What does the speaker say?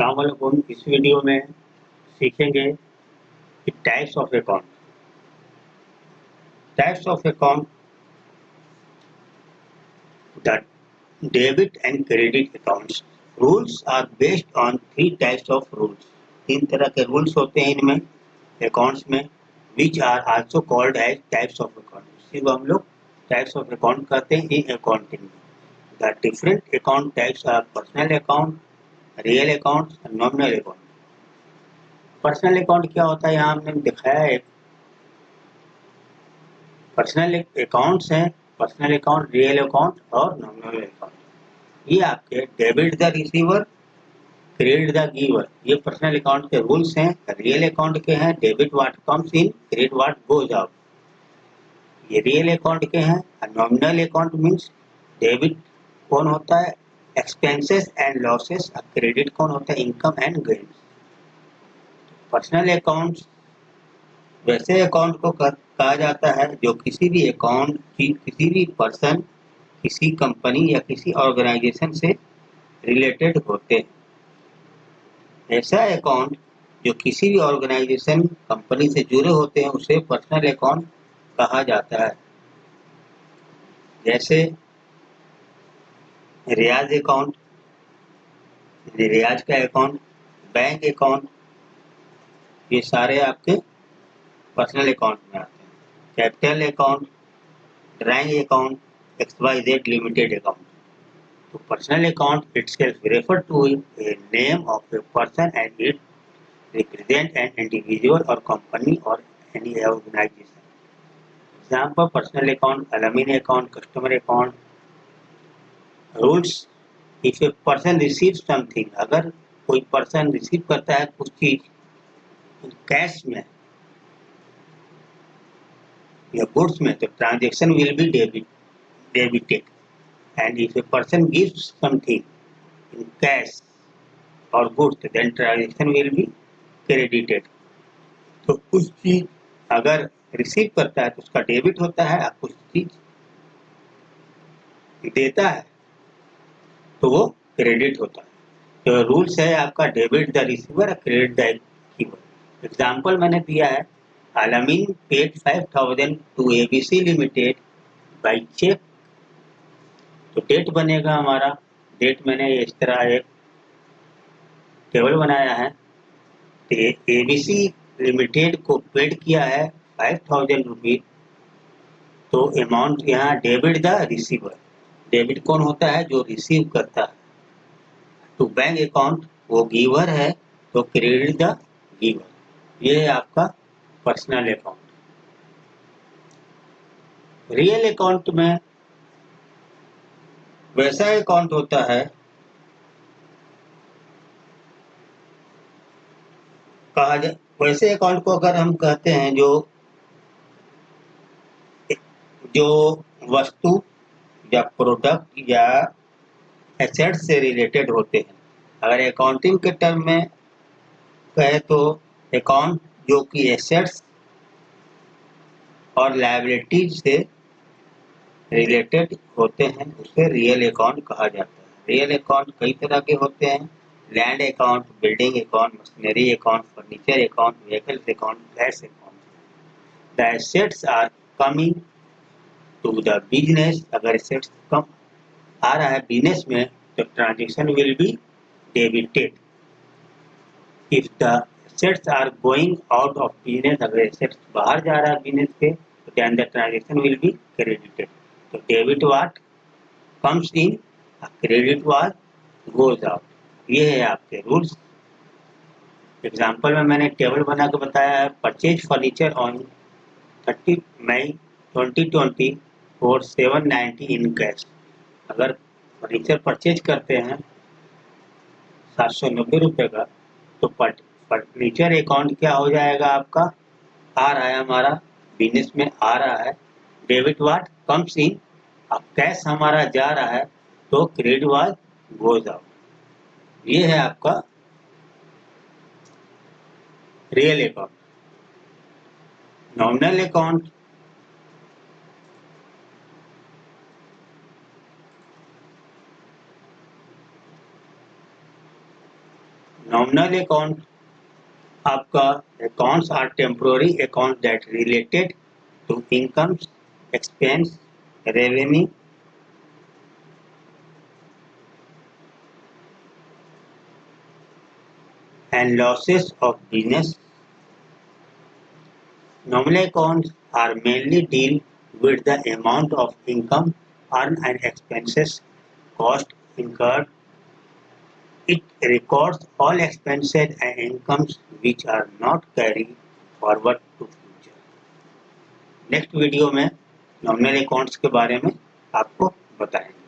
अस्सलाम वालेकुम। इस वीडियो में सीखेंगे कि types of account. Types of account, the debit and credit accounts. Rules are based on three types of rules. तीन तरह के रूल्स होते हैं इनमें अकाउंट्स में, which are also called as types of account. इसी को हम लोग टाइप्स ऑफ अकाउंट कहते हैं इन अकाउंटिंग में। The different account types are personal account, real account और नॉमिनल अकाउंट। पर्सनल अकाउंट क्या होता है, यहाँ हमने दिखाया है। पर्सनल अकाउंट्स हैं, पर्सनल अकाउंट, रियल अकाउंट और नॉमिनल अकाउंट। ये आपके debit the receiver, credit the giver, ये पर्सनल अकाउंट के रूल्स हैं। रियल अकाउंट के हैं debit what comes in, credit what goes out, ये रियल अकाउंट के हैं। नॉमिनल अकाउंट मीन्स डेबिट कौन होता है, एक्सपेंसेस एंड लॉसेस, क्रेडिट कौन होता है, income and gains. Personal accounts वैसे अकाउंट को कहा जाता है जो किसी भी अकाउंट की किसी भी पर्सन, किसी कंपनी या किसी ऑर्गेनाइजेशन से रिलेटेड होते हैं। ऐसा अकाउंट जो किसी भी ऑर्गेनाइजेशन, कंपनी से जुड़े होते हैं उसे पर्सनल अकाउंट कहा जाता है। जैसे रियाज अकाउंट, रियाज का अकाउंट, बैंक अकाउंट, ये सारे आपके पर्सनल अकाउंट में आते हैं। Capital account, drawing account, XYZ limited account. तो personal account itself refer to a name of a person and it represent an individual or company or any organization. Example: personal account, alumni account, customer account. Rules: if a person receives something, अगर कोई person receive करता है कुछ चीज cash में या goods में, तो transaction will be debited. And if a person gives something in cash or goods, then transaction will be credited. तो कुछ चीज अगर रिसीव करता है तो उसका डेबिट होता है, और कुछ चीज देता है तो वो क्रेडिट होता है। तो रूल्स है आपका debit the receiver, credit the giver. Example मैंने दिया है, Alamin paid 5,000 to ABC limited by cheque. तो डेट बनेगा हमारा, डेट मैंने इस तरह एक टेबल बनाया है। तो ABC लिमिटेड को पेड किया है 5,000 रुपीज। तो अमाउंट यहाँ डेबिट द रिसीवर, डेबिट कौन होता है, जो रिसीव करता है। तो बैंक अकाउंट वो गिवर है, तो क्रेडिट द गिवर। ये है आपका पर्सनल अकाउंट। रियल अकाउंट में वैसा अकाउंट होता है, कहा जाए वैसे अकाउंट को अगर हम कहते हैं जो वस्तु या प्रोडक्ट या एसेट से रिलेटेड होते हैं। अगर अकाउंटिंग के टर्म में कहे तो अकाउंट जो कि एसेट्स और लायबिलिटीज से रिलेटेड होते हैं उसे रियल अकाउंट कहा जाता है। रियल अकाउंट कई तरह के होते हैं: land account, building account, machinery account, furniture account, vehicles account, gas account. The assets are coming to the business, अगर एसेट्स कम आ रहा है बिजनेस में तो transaction will be debited. If the assets are going out of business, अगर assets बाहर जा रहा है बिजनेस के, तो then the transaction will be credited. तो debit what comes in, credit what goes out. ये है आपके रूल्स। एग्जाम्पल में मैंने टेबल बना के बताया है। Purchase furniture on 30 May 2020 for 790 in cash. अगर फर्नीचर परचेज करते हैं 790 रुपये का, तो फर्नीचर अकाउंट क्या हो जाएगा आपका, आ रहा है हमारा बिजनेस में आ रहा है, डेबिट व्हाट कम्स इन। अब कैश हमारा जा रहा है तो क्रेडिट व्हाट गोज आउट। ये है आपका real account. Nominal account, nominal account आपका accounts are temporary accounts that related to incomes, expense, revenue, and losses of business. Nominal accounts are mainly deal with the amount of income earned and expenses cost incurred. It records all expenses and incomes which are not carried forward to future. Next video में nominal accounts के बारे में आपको बताएंगे।